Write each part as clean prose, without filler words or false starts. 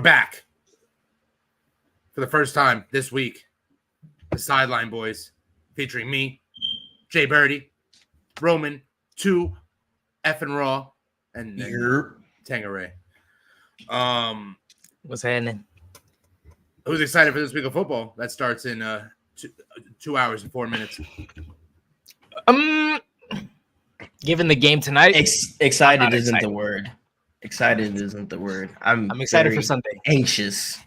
We're back for the first time this week. The Sideline Boys, featuring me, Jay Birdie, Roman, 2 effing Raw, and Tangeray. What's happening? Who's excited for this week of football? That starts in 2 hours and 4 minutes. Given the game tonight, excited isn't the word. Excited isn't the word. I'm excited for Sunday. Anxious.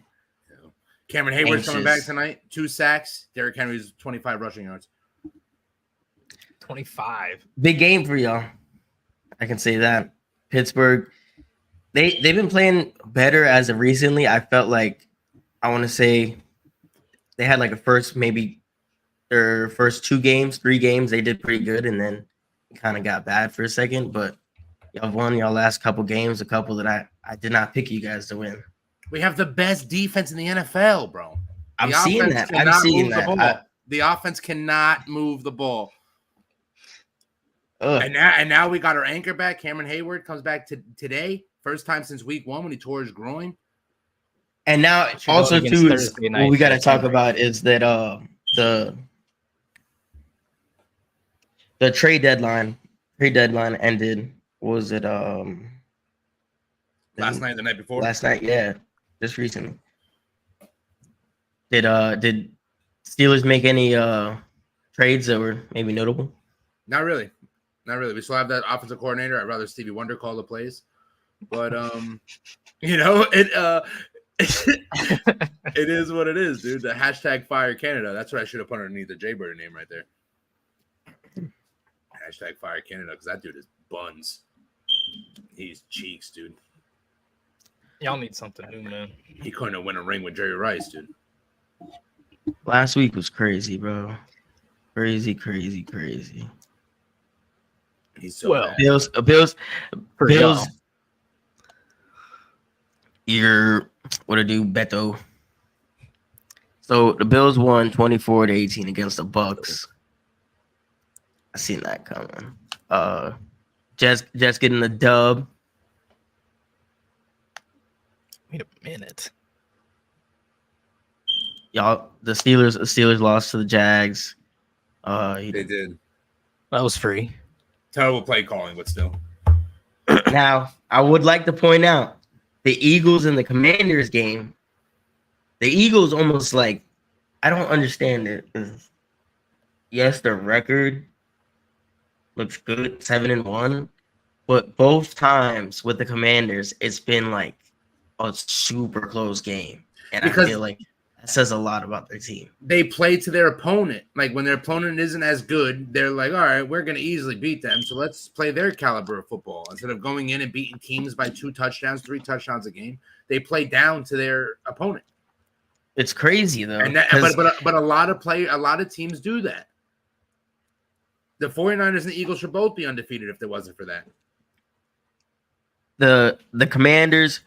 Cameron Hayward's coming back tonight. 2 sacks. Derrick Henry's 25 rushing yards. 25. Big game for y'all. I can say that. Pittsburgh, they've been playing better as of recently. I felt like, I want to say they had like their first 2 games, 3 games, they did pretty good, and then it kind of got bad for a second. But y'all won y'all last couple games, a couple that I did not pick you guys to win. We have the best defense in the NFL, bro. I'm seeing that. The offense cannot move the ball. Ugh. And now we got our anchor back. Cameron Hayward comes back today. First time since week 1 when he tore his groin. And now also too, what we got to talk about is that the trade deadline ended. What was it last night, the night before? Last night, yeah, just recently. Did Steelers make any trades that were maybe notable? Not really. We still have that offensive coordinator. I'd rather Stevie Wonder call the plays. But it is what it is, dude. The hashtag Fire Canada. That's what I should have put underneath the Jay Bird name right there. Hashtag Fire Canada, because that dude is buns. He's cheeks, dude. Y'all need something new, man. He couldn't have won a ring with Jerry Rice, dude. Last week was crazy, bro. Crazy. He's so bad. Bills. What to do, Beto? So the Bills won 24-18 against the Bucks. I seen that coming. Just getting the dub. Wait a minute. Y'all, the Steelers lost to the Jags. They did. That was free. Terrible play calling, but still. Now, I would like to point out the Eagles and the Commanders game. The Eagles almost like, I don't understand it. Yes, their record looks good, 7-1, but both times with the Commanders, it's been like a super close game, and because I feel like that says a lot about their team. They play to their opponent. Like when their opponent isn't as good, they're like, all right, we're going to easily beat them, so let's play their caliber of football. Instead of going in and beating teams by 2 touchdowns, 3 touchdowns a game, they play down to their opponent. It's crazy though. But a lot of teams do that. The 49ers and the Eagles should both be undefeated if it wasn't for that. The Commanders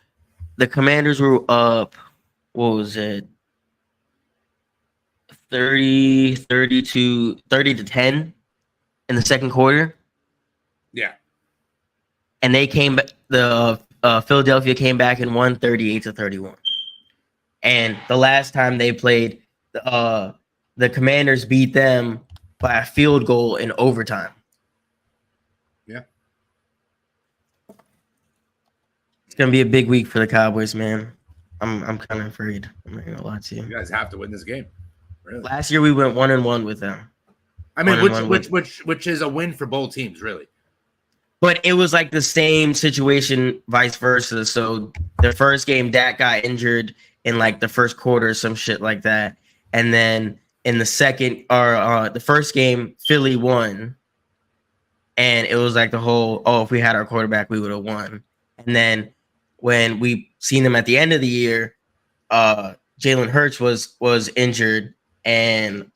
were up, what was it? 30 to 10 in the second quarter. Yeah. And they came back, Philadelphia came back and won 38-31. And the last time they played, the Commanders beat them by a field goal in overtime. Yeah. It's gonna be a big week for the Cowboys, man. I'm kind of afraid. I'm not gonna lie to you. You guys have to win this game. Really. Last year we went 1-1 with them. I mean, which is a win for both teams, really. But it was like the same situation, vice versa. So the first game, Dak got injured in like the first quarter, some shit like that, and then in the second or the first game, Philly won, and it was like the whole, if we had our quarterback, we would have won. And then when we seen them at the end of the year, Jalen Hurts was injured, and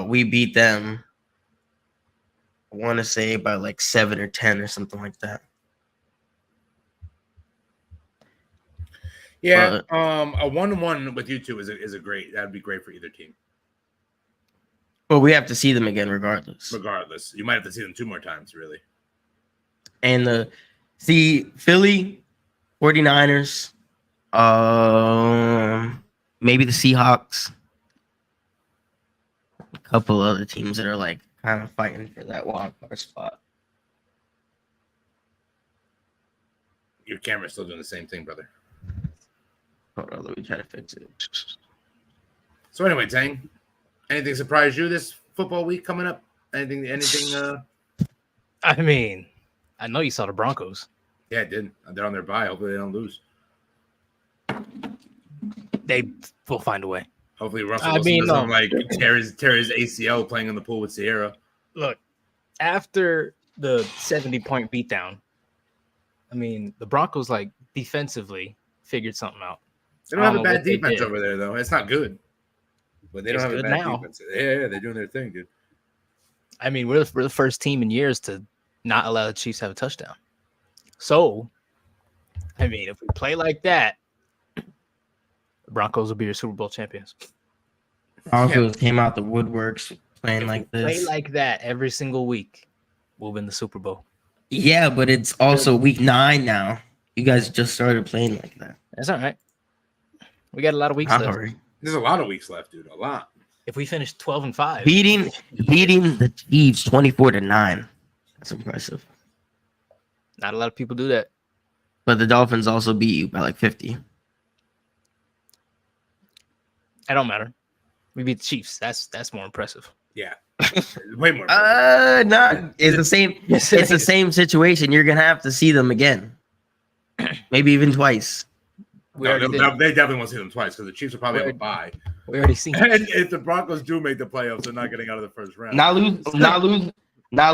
we beat them, I want to say by like 7 or 10 or something like that. Yeah, a 1-1 with you two is a great. That'd be great for either team. But we have to see them again, regardless. Regardless, you might have to see them 2 more times, really. And Philly 49ers Maybe the Seahawks. A couple other teams that are like kind of fighting for that wild card spot. Your camera's still doing the same thing, brother. Hold on, let me try to fix it. So anyway, Tang, anything surprise you this football week coming up? Anything? I mean, I know you saw the Broncos. Yeah, it did. They're on their bye. Hopefully they don't lose. They will find a way. Hopefully Russell Wilson doesn't like tear his ACL playing in the pool with Sierra. Look, after the 70-point beatdown, I mean, the Broncos like defensively figured something out. They don't have a bad defense over there, though. It's not good, but they don't have a bad defense. Yeah, they're doing their thing, dude. I mean, we're the first team in years to not allow the Chiefs to have a touchdown. So, I mean, if we play like that, the Broncos will be your Super Bowl champions. Broncos came out the woodworks playing like this. Play like that every single week, we'll win the Super Bowl. Yeah, but it's also week 9 now. You guys just started playing like that. That's all right. We got a lot of weeks left. Right. There's a lot of weeks left, dude. A lot. If we finish 12-5, Beating the Chiefs 24-9. That's impressive. not a lot of people do that. But the Dolphins also beat you by like 50. It don't matter. We beat the Chiefs. That's more impressive. Yeah. Way more. Not. It's the same. It's the same situation. You're gonna have to see them again, maybe even twice. They definitely won't see them twice because the Chiefs will probably have a bye. We already seen. And if the Broncos do make the playoffs, they're not getting out of the first round. Not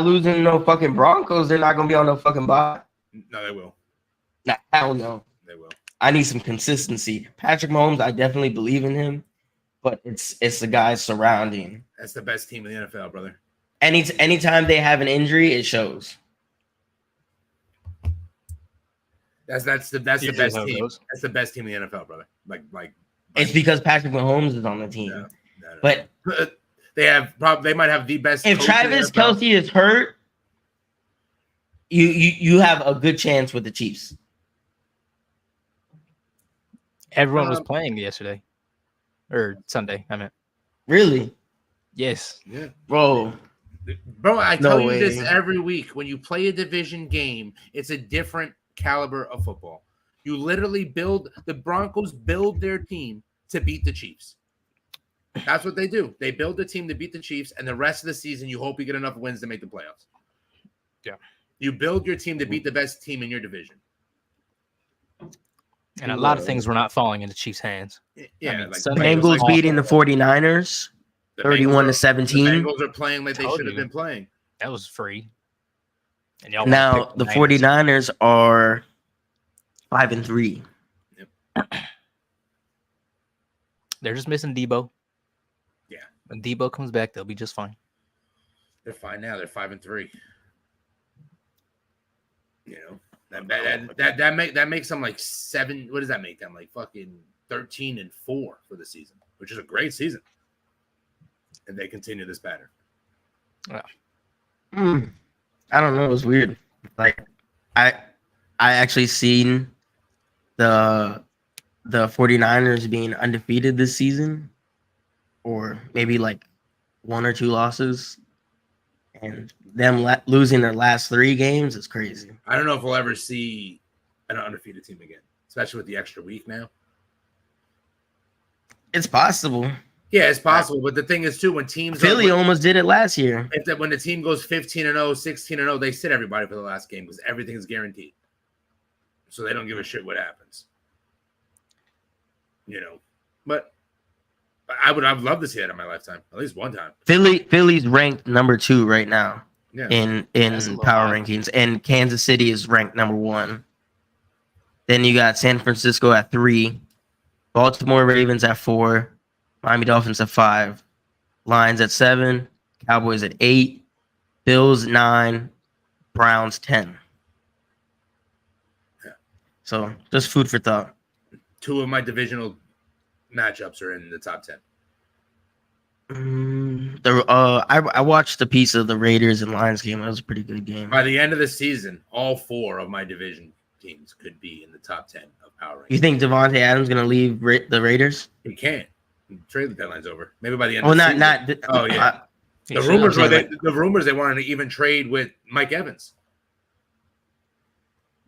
losing no fucking Broncos. They're not gonna be on no fucking bye. No, they will. Nah, hell no. They will. I need some consistency. Patrick Mahomes, I definitely believe in him, but it's the guys surrounding. That's the best team in the NFL, brother. Anytime they have an injury, it shows. That's the best team. That's the best team in the NFL, brother. Like it's because Patrick Mahomes is on the team. No. But they might have the best. If Travis Kelce is hurt, you have a good chance with the Chiefs. Everyone was playing yesterday or Sunday. I meant. Really? Yes. Yeah, bro. I tell you this every week. When you play a division game, it's a different caliber of football. You literally the Broncos build their team to beat the Chiefs. That's what they do. They build the team to beat the Chiefs, and the rest of the season, you hope you get enough wins to make the playoffs. Yeah. You build your team to beat the best team in your division. And a lot of things were not falling into Chiefs' hands. Yeah. I mean, Bengals beating the 49ers 31-17. The Bengals are playing like they should have been playing. That was free. And now the 49ers are 5-3. Yep. They're just missing Debo. Yeah. When Debo comes back, they'll be just fine. They're fine now. They're 5-3. You know, that makes them like 7. What does that make them? Like fucking 13-4 for the season, which is a great season. And they continue this pattern. Yeah. I don't know. It was weird. Like, I actually seen the 49ers being undefeated this season, or maybe like 1 or 2 losses, and them losing their last 3 games is crazy. I don't know if we'll ever see an undefeated team again, especially with the extra week now. It's possible. Yeah, it's possible. But the thing is, too, when teams Philly almost did it last year. When the team goes 15-0, 16-0, they sit everybody for the last game because everything is guaranteed. So they don't give a shit what happens. You know, but I'd love to see that in my lifetime, at least one time. Philly's ranked number 2 right now in power high. rankings, and Kansas City is ranked number 1. Then you got San Francisco at 3, Baltimore Ravens at 4, Miami Dolphins at 5, Lions at 7, Cowboys at 8, Bills 9, Browns 10. Yeah. So just food for thought. 2 of my divisional matchups are in the top 10. I watched a piece of the Raiders and Lions game. That was a pretty good game. By the end of the season, all 4 of my division teams could be in the top 10 of power You rankings. think Devontae Adams gonna leave the Raiders? He can't. Trade deadline's over. Maybe by the end. Well, of the not. season. Oh yeah. He The should. rumors were saying, the rumors they wanted to even trade with Mike Evans.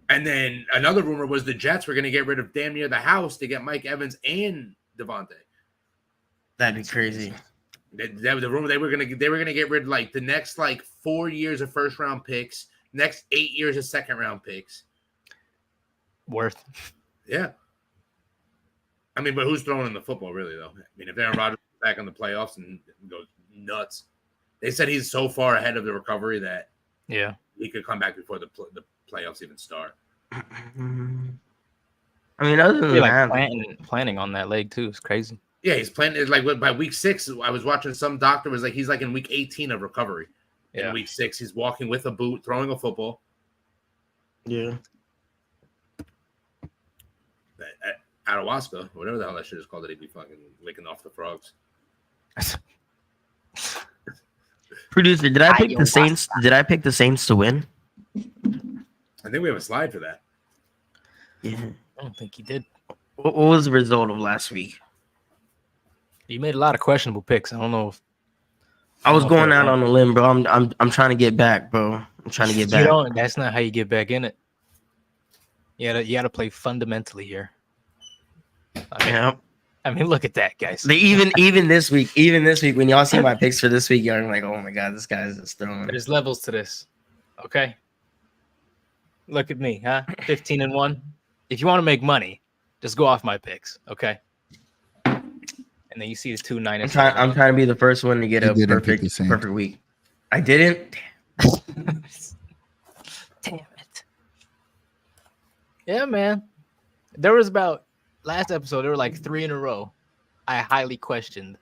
And then another rumor was the Jets were going to get rid of damn near the house to get Mike Evans and Devontae. That'd be crazy. The rumor they were going to get rid of like the next like 4 years of first round picks, next 8 years of second round picks. Worth. Yeah. I mean, but who's throwing in the football really though? I mean, if Aaron Rodgers is back in the playoffs and goes nuts, they said he's so far ahead of the recovery that Yeah. he could come back before the playoffs even start. I mean, other than Be that, like planning on that leg too. It's crazy. Yeah, he's playing. It's like by week 6. I was watching some doctor was like he's like in week 18 of recovery. Yeah. In week 6, he's walking with a boot, throwing a football. yeah. Ayahuasca, whatever the hell that shit is called, that he'd be fucking licking off the frogs. Producer, did I pick the Saints? Did I pick the Saints to win? I think we have a slide for that. Yeah. I don't think he did. What was the result of last week? You made a lot of questionable picks. I don't know if I was Okay, going out man. on a limb, bro. I'm trying to get back, bro. I'm trying to get you back. don't. That's not how you get back in it. You gotta play fundamentally here. Yeah. I mean, look at that, guys. They even this week, when y'all see my picks for this week, y'all are like, oh my god, this guy's just throwing. There's levels to this. Okay. Look at me, huh? 15-1. If you want to make money, just go off my picks, okay? And then you see the 2-9. I'm trying to be the first one to get a perfect week. I didn't. Damn it. Yeah, man. There was about last episode, there were like 3 in a row. I highly questioned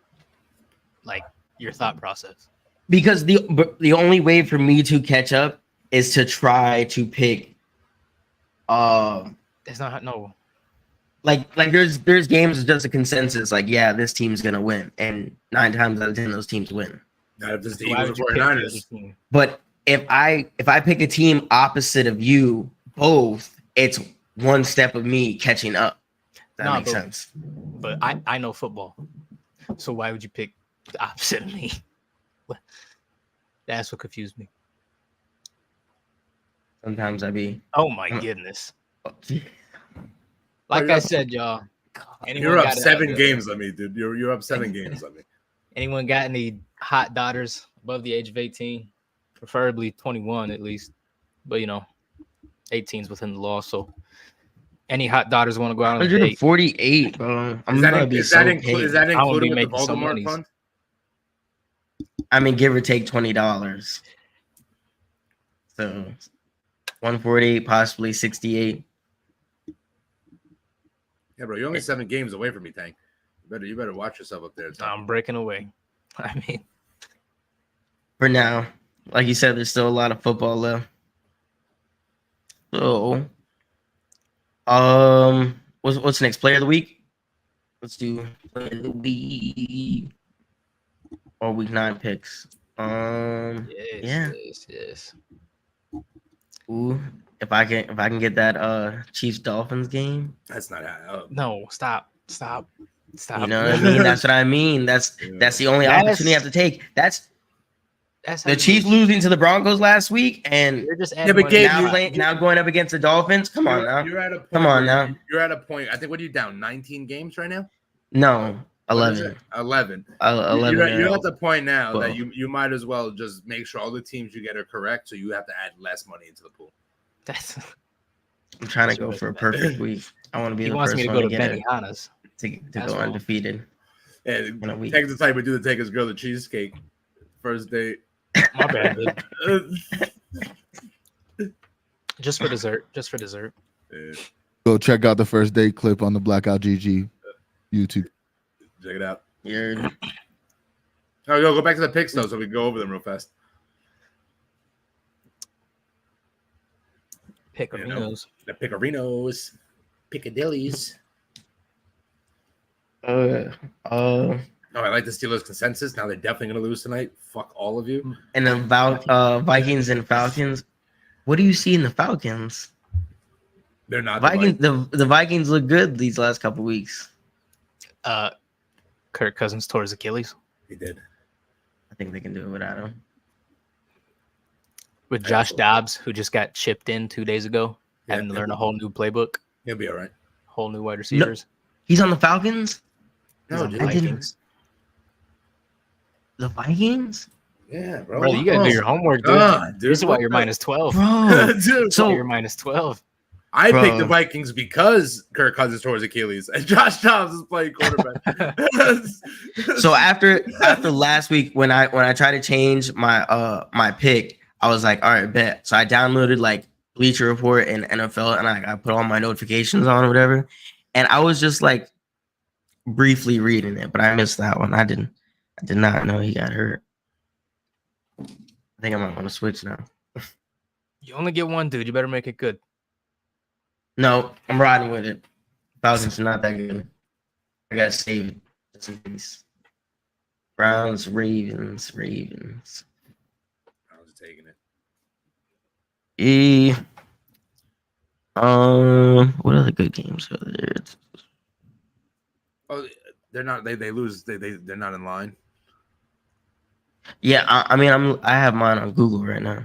like your thought process. Because the only way for me to catch up is to try to pick It's not no. like there's games with just a consensus, like, yeah, this team's gonna win. And 9 times out of 10 those teams win. Not if this is the Why Eagles would or you pick the 49ers. other team? But if I pick a team opposite of you both, it's one step of me catching up. That Nah, makes but- sense. But I know football. So why would you pick the opposite of me? That's what confused me. Sometimes I be Oh my goodness. Like you're I up- said, y'all. You're up got 7 games on me, dude. You're up 7 games on me. Anyone got any hot daughters above the age of 18? Preferably 21 at least. But 18's within the law. So any hot daughters want to go out on a date? 148, bro. I'm Is gonna that, be is so that, paid. is that I won't be included with the making some Voldemort monies. fund? I mean, give or take $20. So 148, possibly 68. Yeah, bro. You're only 7 games away from me, Tank. You better watch yourself up there. I'm breaking away. I mean, For now, like you said, there's still a lot of football left. So, what's next? Player of the week? Let's do player of the week or week 9 picks. yes. Ooh, if I can get that Chiefs Dolphins game, That's not how. No, stop. you know what I mean? That's what I mean. That's the only opportunity I have to take. That's how the you Chiefs lose. losing to the Broncos last week, and You're just Yeah, but Gabe, now going up against the Dolphins. Come on now. You're at a point. Come on now. You're at a point. I think what are you down? 19 games right now? No, What is 11. it? 11. 11. You're at the point now that 12. you might as well just make sure all the teams you get are correct, so you have to add less money into the pool. That's I'm trying to go for a perfect week. I want to be he the wants first me to one go to to get it, Benihana's. to That's go wrong. undefeated. Yeah, a week. Tank's the type we do to take his girl to cheesecake first date. My bad, dude. Just for dessert. Yeah, Go check out the first date clip on the Blackout GG YouTube. check it out. You're Oh, go back to the picks though, so we can go over them real fast. Picarinos. The Picarinos, Piccadillys. Oh, I like the Steelers consensus. Now they're definitely going to lose tonight. Fuck all of you. and the Vikings and Falcons. What do you see in the Falcons? They're not Vikings. The Vikings look good these last couple weeks. Kirk Cousins tore his Achilles He did. I think they can do it without him. with Josh Dobbs, who just got chipped in 2 days ago, having to learn a whole new playbook, He'll be all right. whole new wide receivers. He's on the Falcons. He's No, on the dude. Vikings. The Vikings, Yeah, bro. Bro, you gotta do your homework, dude. God, dude. This is why what you're the- minus 12. bro. Dude, So So you're minus 12. I Bro. picked the Vikings because Kirk Cousins tore his Achilles and Josh Dobbs is playing quarterback. so after last week when I tried to change my pick, I was like, all right, bet. So I downloaded like Bleacher Report and NFL, and I put all my notifications on or whatever. And I was just like briefly reading it, but I missed that one. I did not know he got hurt. I think I might want to switch now. You only get one, dude. You better make it good. No, I'm riding with it. Falcons are not that good. I gotta save it. Just in case. Browns, Ravens. I was taking it. What other good games are there? Oh, they're not. They lose. They're not in line. Yeah, I mean, I have mine on Google right now,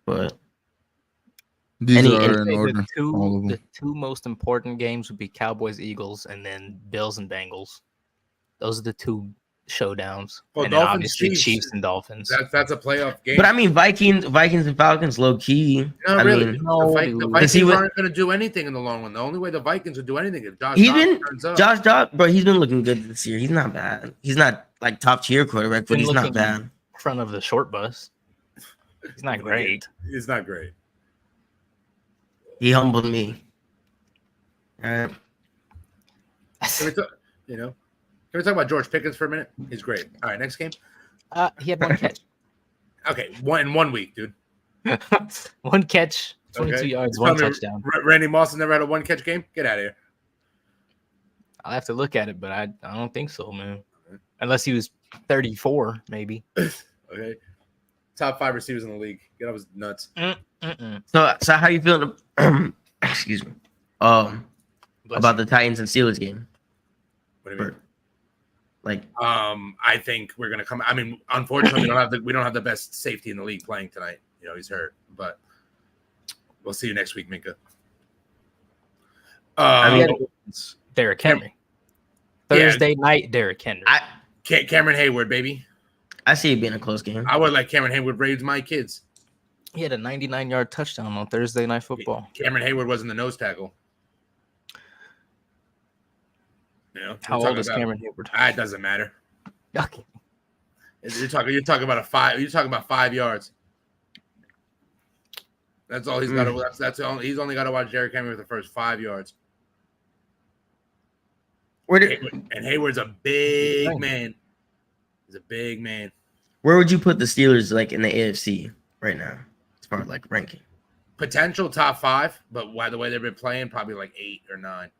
but These Any- are in Say order. All of them. the two most important games would be Cowboys, Eagles, and then Bills and Bengals. Those are the two showdowns. Well, and then Dolphins, obviously Chiefs. Chiefs and Dolphins. That's a playoff game. but I mean, Vikings and Falcons low key. Not I really. mean, the No, Vikings dude. Does he win- aren't going to do anything in the long run. The only way the Vikings would do anything is Josh even Dobbs turns up. Josh Dobbs, bro, he's been looking good this year. He's not bad. He's not like top tier quarterback, but Been he's not looking- bad. Front of the short bus. He's not great. It's not great. He humbled me. All right. Can we talk, can we talk about George Pickens for a minute? He's great. All right, next game. He had one catch. Okay, in 1 week, dude. One catch, 22 Okay. yards, Tell one me touchdown. Randy Moss has never had a one catch game. Get out of here. I'll have to look at it, but I don't think so, man. Unless he was 34, maybe. Okay. Top 5 receivers in the league. Get off his nuts. Mm-mm. So how you feeling? Excuse me. About the Titans and Steelers game. What do you mean? Like, I think we're gonna come. I mean, unfortunately, we don't have the best safety in the league playing tonight. He's hurt, but we'll see you next week, Minka. I mean, Derrick Henry. Thursday night, Derrick Henry. Cameron Hayward, baby. I see it being a close game. I would like Cameron Hayward raise my kids. He had a 99-yard touchdown on Thursday Night Football. Cameron Hayward wasn't the nose tackle. How old is Cameron Hayward? It doesn't matter. Okay. You're talking about 5. You're talking about 5 yards. That's all he's got to. He's only got to watch Derrick Henry with the first 5 yards. And Hayward's a big man. He's a big man. Where would you put the Steelers like in the AFC right now, as far as like ranking? Potential top 5, but by the way they've been playing, probably like 8 or 9.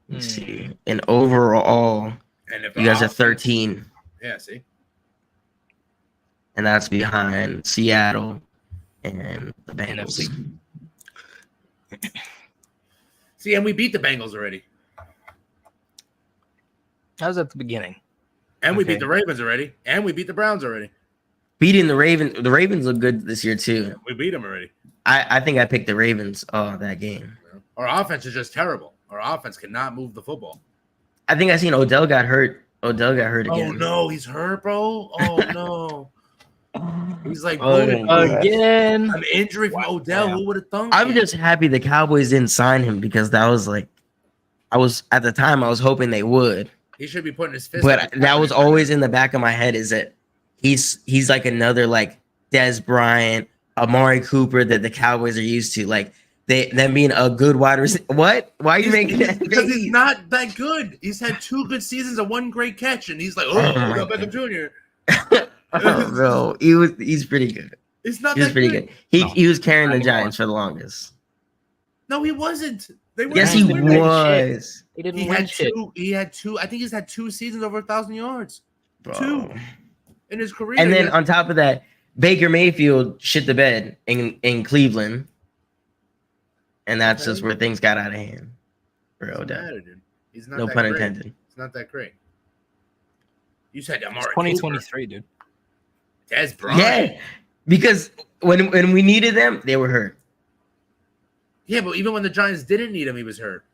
Let's see. And overall, And if you guys are 13, Yeah, see. and that's behind Seattle and the Bengals. NFC. See, and we beat the Bengals already. That was at the beginning. And we Okay. beat the Ravens already. And we beat the Browns already. Beating the Ravens look good this year too. We beat them already. I think I picked the Ravens that game. Our offense is just terrible. Our offense cannot move the football. I think I seen Odell got hurt. Odell got hurt Oh again. no, he's hurt, bro. Oh no. He's like Again. an injury from Odell. Who would have thunk? I'm just happy the Cowboys didn't sign him because that was like, I was hoping they would. He should be putting his fist. But that was always in the back of my head is that he's like another like Des Bryant, Amari Cooper that the Cowboys are used to. Like them being a good wide receiver. What? Why are you making that because face? he's not that good. He's had 2 good seasons and 1 great catch, and he's like, Oh my Odell Beckham Jr. Oh, bro, he's pretty good. It's not He was that pretty good. good. He was carrying the Not anymore. Giants for the longest. No, he wasn't. They were Yes, not he winning that was, He didn't He win had shit. 2. He had 2. I think he's had 2 seasons over 1,000 yards bro. 2 in his career. And then He on top of that, Baker Mayfield shit the bed in Cleveland, and that's just where things got out of hand for Doesn't Odell. matter, dude. He's not No that pun great. intended. It's not that great. You said It's Amari 2023, dude. Cooper. Des Bryant. Yeah, because when we needed them, they were hurt. Yeah, but even when the Giants didn't need him, he was hurt.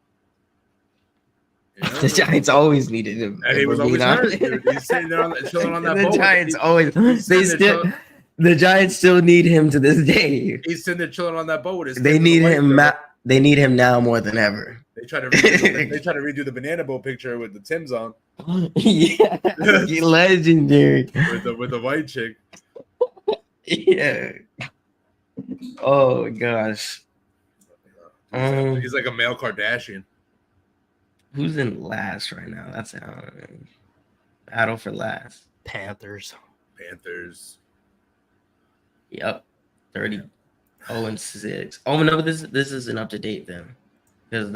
You know? The Giants always needed him. And he if was we're always being hurt, honest. dude. He's sitting there chilling on that The boat. Giants He- always he's they sitting there still the Giants still need him to this day. He's sitting there chilling on that boat. With his They kids with need the white him. shirt. They need him now more than ever. They try to redo the banana boat picture with the Timbs on Yeah, legendary. with the white chick. Yeah. Oh gosh. He's like a male Kardashian. Who's in last right now? That's battle for last. Panthers. Panthers. Yep. 30-6. Oh no, this isn't up to date then. Because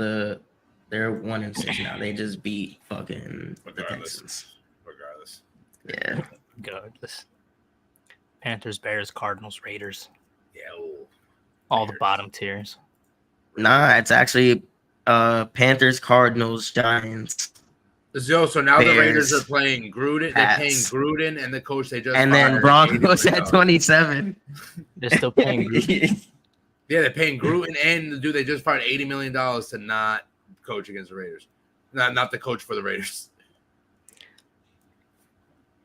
they're 1-6 now. They just beat fucking the Texans. Regardless. Yeah. Regardless. Panthers, Bears, Cardinals, Raiders. Yeah. All the bottom tiers. Nah, it's actually Panthers, Cardinals, Giants. So now the Raiders Bears, are playing Gruden. Pats. They're paying Gruden and the coach they just And then fired, Broncos $80 million. at 27. They're still paying. Yeah, they're paying Gruden and the dude they just fired $80 million to not coach against the Raiders. Not the coach for the Raiders.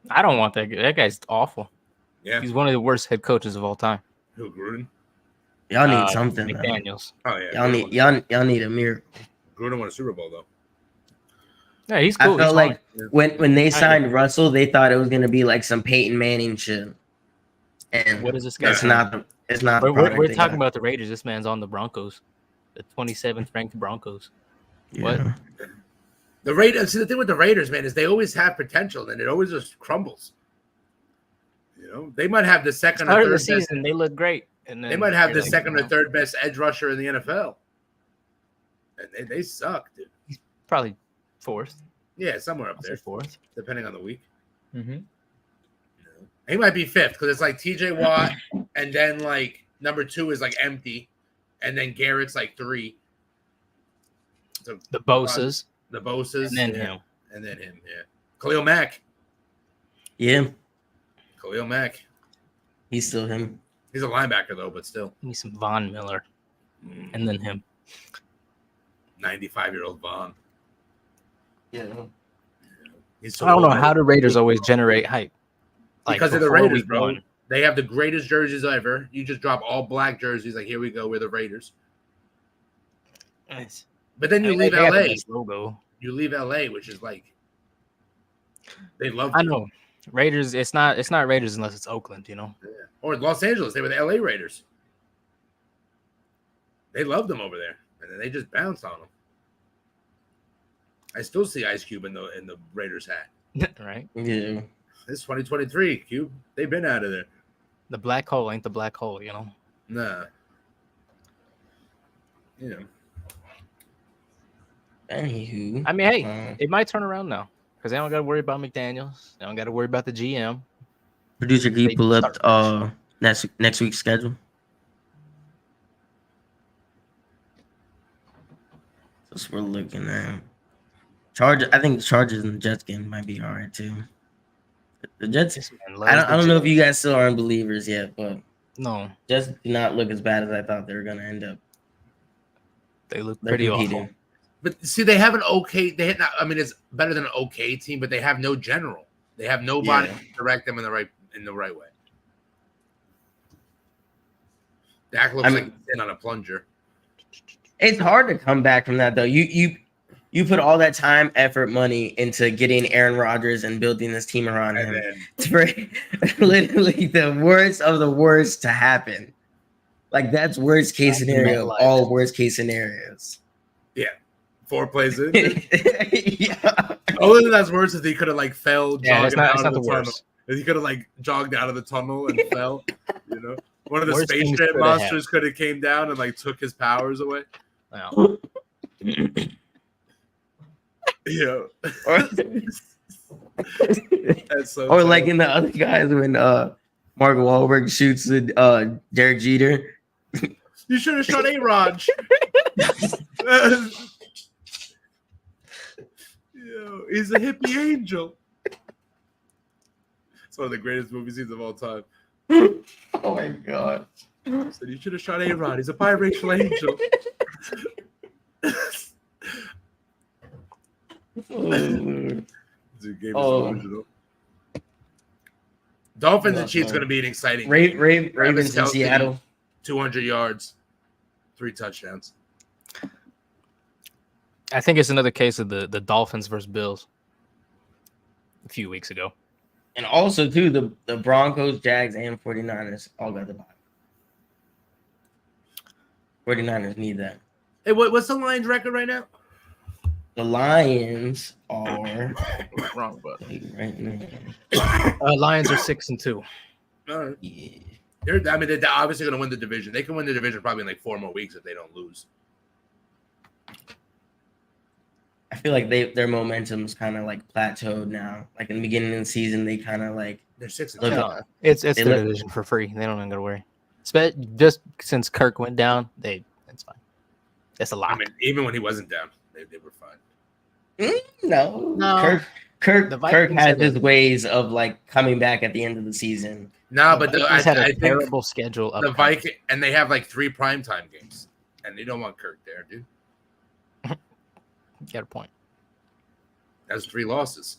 I don't want that guy. That guy's awful. Yeah. He's one of the worst head coaches of all time. Who, Gruden? Y'all need something. man. McDaniels. Oh yeah. Y'all need a miracle. Gruden won a Super Bowl though. Yeah, he's cool. I felt He's like fine. when they signed Russell, they thought it was gonna be like some Peyton Manning shit. And What is this guy? it's not it's not the We're product they talking got. about the Raiders. This man's on the Broncos, the 27th ranked Broncos. What? Yeah. The Raiders. See, the thing with the Raiders, man, is they always have potential, and it always just crumbles. You know, they might have the second or Start of third the best. season, they look great, and then They might have they're the like, second no, or third best edge rusher in the NFL. And they suck, dude. probably fourth. Yeah, somewhere up I'll say there, fourth. depending on the week. Mm-hmm. He might be fifth because it's like TJ Watt, and then like number 2 is like empty, and then Garrett's like 3. So The Bosa's, the Bosa's, and then yeah. him. And then him, yeah. Khalil Mack. Yeah, Khalil Mack. he's still him. He's a linebacker though, but still. Give me some Von Miller, and then him. 95-year-old Vaughn. Yeah. He's so I don't know old. how the Raiders always generate hype. Because of the before Raiders, week bro. one. They have the greatest jerseys ever. You just drop all black jerseys, like here we go, we're the Raiders. Nice. But then you I mean, leave they have the LA. best logo. You leave LA, which is like they love. I you. know. Raiders. It's not Raiders unless it's Oakland. You know. Yeah. Or Los Angeles, they were the LA Raiders. They loved them over there, and then they just bounced on them. I still see Ice Cube in the Raiders hat. Right. Yeah. It's 2023, Cube. They've been out of there. The black hole ain't the black hole. You know. Nah. Yeah. Anywho. I mean, hey, it might turn around now because they don't got to worry about McDaniels. They don't got to worry about the GM. Producer, can you pull up next week's schedule? That's what we're looking at. Chargers. I think the Chargers and the Jets game might be all right too. The Jets. This man I loves don't the know if Jets. you guys still aren't believers yet, but No, Jets do not look as bad as I thought they were gonna end up. they look They're pretty competing. awful. But see, they have an okay. They had not. I mean, it's better than an okay team, but they have no general. They have nobody Yeah. to direct them in the right way. Dak looks like he's in on a plunger. It's hard to come back from that though. You put all that time, effort, money into getting Aaron Rodgers and building this team around And him. then It's literally the worst of the worst to happen. Like that's worst case Back in scenario of MetLife. all worst case scenarios. 4 plays in. Yeah. Only thing that's worse is he could have like fell Yeah, jogging out it's not of the the tunnel. worst. He could have like jogged out of the tunnel and fell. You know, one of the Worst Space things Jam coulda monsters could have came down and like took his powers away. Wow. Yeah, Or, that's so. or like funny. in the other guys when Mark Wahlberg shoots the Derek Jeter. You should have shot A-Rod. Yo, he's a hippie angel. It's one of the greatest movie scenes of all time. Oh my god. So you should have shot A-Rod. He's a biracial angel. Dude, game is original. Dolphins and Chiefs going to be an exciting game. Ravens in Seattle. 200 yards, 3 touchdowns. I think it's another case of the Dolphins versus Bills a few weeks ago. And also, too, the Broncos, Jags, and 49ers all got the bye. 49ers need that. Hey, what's the Lions record right now? The Lions are wrong, but right now. Lions are 6-2. All right. Yeah. They're obviously going to win the division. They can win the division probably in like 4 more weeks if they don't lose. I feel like their momentum's kind of like plateaued now. Like in the beginning of the season, they kind of like They're 6-2. No, it's their division for free. They don't even got to worry. Just since Kirk went down, it's fine. That's a lot. I mean, even when he wasn't down, they were fine. No. Kirk has his ways of like coming back at the end of the season. No, but I had a terrible schedule. The Vikings, and they have like 3 primetime games, and they don't want Kirk there, dude. Got a point. That's 3 losses.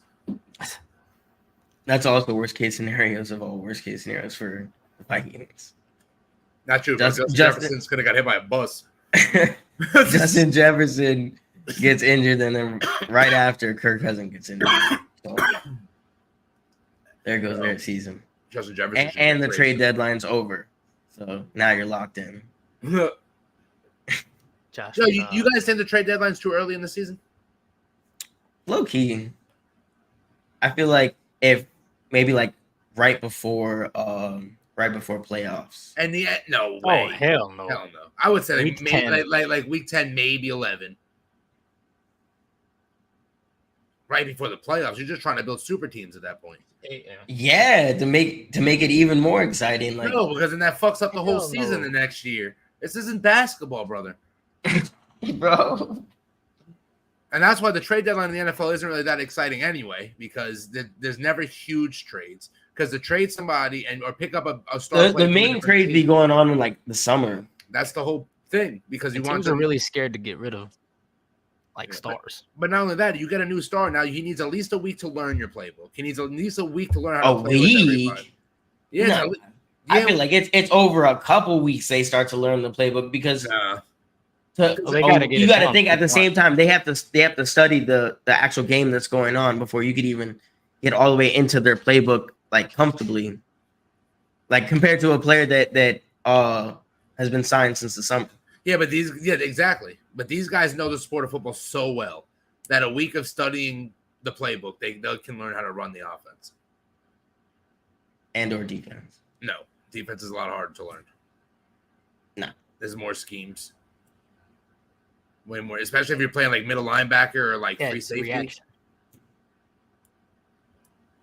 That's also worst case scenarios of all worst case scenarios for the Vikings. Not true. Justin Jefferson's could have got hit by a bus. Justin Jefferson gets injured, and then right after Kirk Cousins gets injured. So, there goes their season. Justin Jefferson and the trade deadline's over. So now you're locked in. Josh, Yo, you guys think the trade deadline's too early in the season? Low key. I feel like if maybe like right before playoffs. And no way. Oh hell no. Hell no. I would say Week maybe 10. like week 10, maybe 11. Right before the playoffs. You're just trying to build super teams at that point. Yeah, to make it even more exciting. Like no, because then that fucks up the whole Hell season no. the next year. This isn't basketball, brother. bro. And that's why the trade deadline in the NFL isn't really that exciting anyway, because there's never huge trades. Because to trade somebody or pick up a star The player from a main different trade team, be going on in like the summer. that's the whole thing. Because you want Teams to are really scared to get rid of Yeah, stars. But not only that, you get a new star now. He needs at least a week to learn your playbook. He needs at least a week to learn how to play with everybody. Yeah, No. I feel like it's over a couple weeks they start to learn the playbook because They gotta get you it got to down think at the before. same time they have to study the actual game that's going on before you could even get all the way into their playbook like comfortably, like compared to a player that has been signed since the summer. Yeah, but exactly. But these guys know the sport of football so well that a week of studying the playbook, they can learn how to run the offense and or defense. No, defense is a lot harder to learn. No, there's more schemes. Way more, especially if you're playing like middle linebacker or like free safety. Reaction.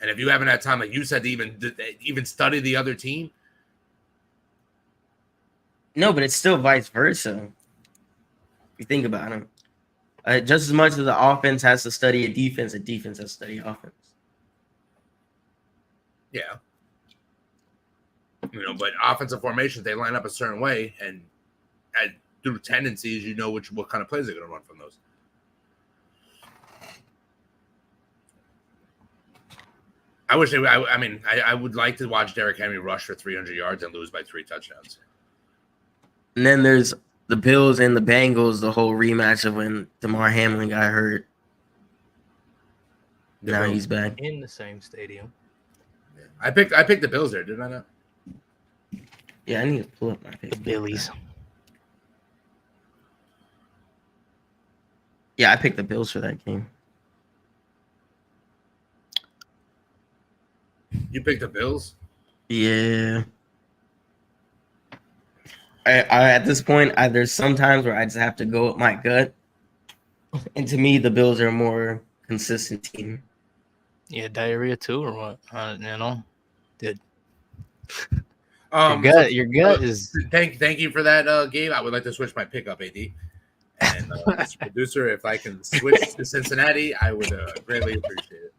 And if you haven't had time, like you said, to even study the other team. No, but it's still vice versa. If you think about it, just as much as the offense has to study a defense has to study offense. Yeah. But offensive formations, they line up a certain way, and through tendencies, you know what kind of plays they're going to run from those. I wish I would like to watch Derrick Henry rush for 300 yards and lose by 3 touchdowns. And then there's the Bills and the Bengals, the whole rematch of when DeMar Hamlin got hurt. Now he's back in the same stadium. Yeah. I picked the Bills there, didn't I not? Yeah, I need to pull up my pick. The Billies. Yeah, I picked the Bills for that game. You picked the Bills? Yeah. I at this point, there's some times where I just have to go with my gut. And to me, the Bills are a more consistent team. Yeah, diarrhea too, or what? Did Your gut is. Thank you for that, Gabe. I would like to switch my pickup, AD. And Mr. Producer, if I can switch to Cincinnati, I would greatly appreciate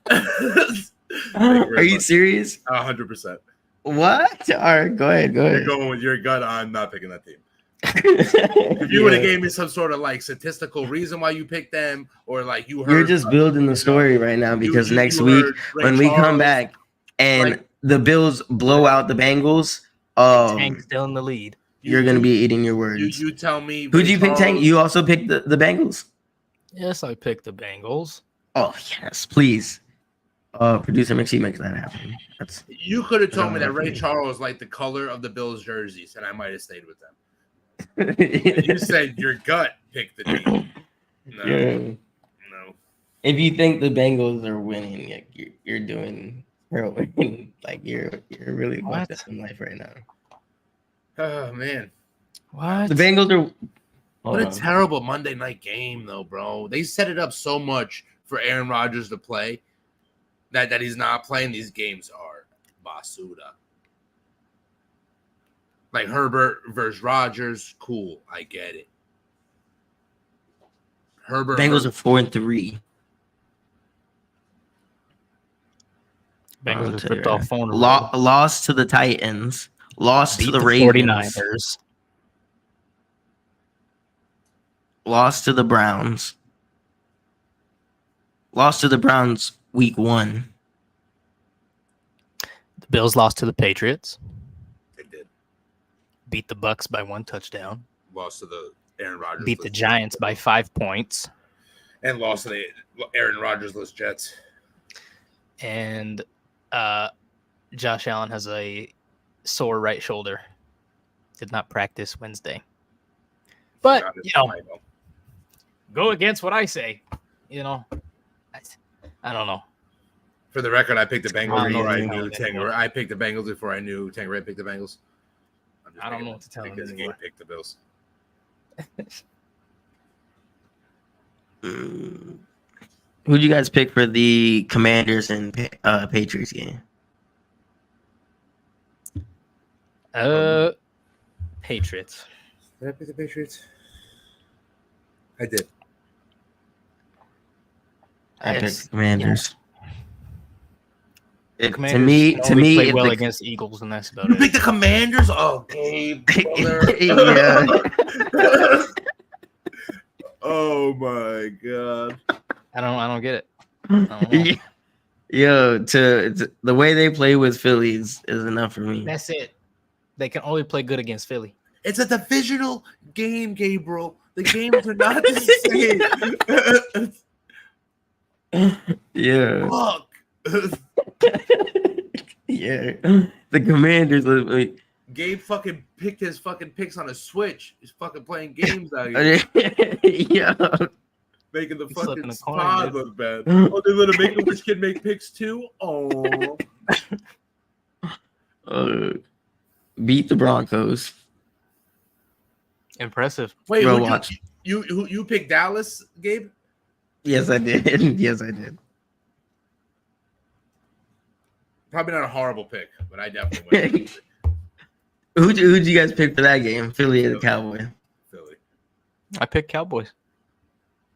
it. Are you serious? 100%. What? All right, go ahead. You're going with your gut. I'm not picking that team. If you would have gave me some sort of like statistical reason why you picked them, or like you heard, you're just building the story right now because next week when we come back and the Bills blow out the Bengals, Tank's still in the lead. You're gonna be eating your words. You tell me. Who'd you pick, Tank? You also picked the Bengals? Yes, I picked the Bengals. Oh yes, please. Producer McSee makes that happen. You could have told me that Ray Charles liked the color of the Bills jerseys, and I might have stayed with them. You said your gut picked the team. No. If you think the Bengals are winning, like, you're doing heroin. Like you're really fucked up in life right now. Oh man, what? The Bengals are. What a terrible Monday night game, though, bro. They set it up so much for Aaron Rodgers to play that he's not playing. These games are basura. Like Herbert versus Rodgers, cool. I get it. Herbert. Bengals are 4-3. Bengals are flipped off phone. Lost to the Titans. Lost to the Ravens. 49ers. Lost to the Browns. Lost to the Browns week 1. The Bills lost to the Patriots. They did. Beat the Bucks by 1 touchdown. Lost to the Aaron Rodgers. Beat the Giants by 5 points. And lost to the Aaron Rodgers-less Jets. And Josh Allen has a sore right shoulder. Did not practice Wednesday. But, go against what I say. I don't know. For the record, I picked the Bengals before I knew Tanger. I picked the Bengals before I knew Tanger picked the Bengals. I don't know what to tell him. Because Gabe picked the Bills. Who'd you guys pick for the Commanders and Patriots game? Patriots. Did I pick the Patriots? I did. I picked the Commanders. Yeah. To me, play well against Eagles, and that's about you it. Pick the Commanders? Oh, Gabe. Yeah. Oh my god. I don't get it. I don't know. Yo, to the way they play with Philly is enough for me. That's it. They can only play good against Philly. It's a divisional game, Gabriel. The games are not the same. Yeah. Fuck. Yeah. The Commanders. Gabe fucking picked his fucking picks on a Switch. He's fucking playing games out here. Yeah. Making the He's fucking coin, pod look bad. Oh, they're gonna make a rich kid make picks too? Oh. Beat the Broncos. Impressive. Wait, Bro, watch. You picked Dallas, Gabe? Yes, I did. Yes, I did. Probably not a horrible pick, but I definitely went. Who'd you guys pick for that game? Philly or the Cowboys? Philly. I picked Cowboys.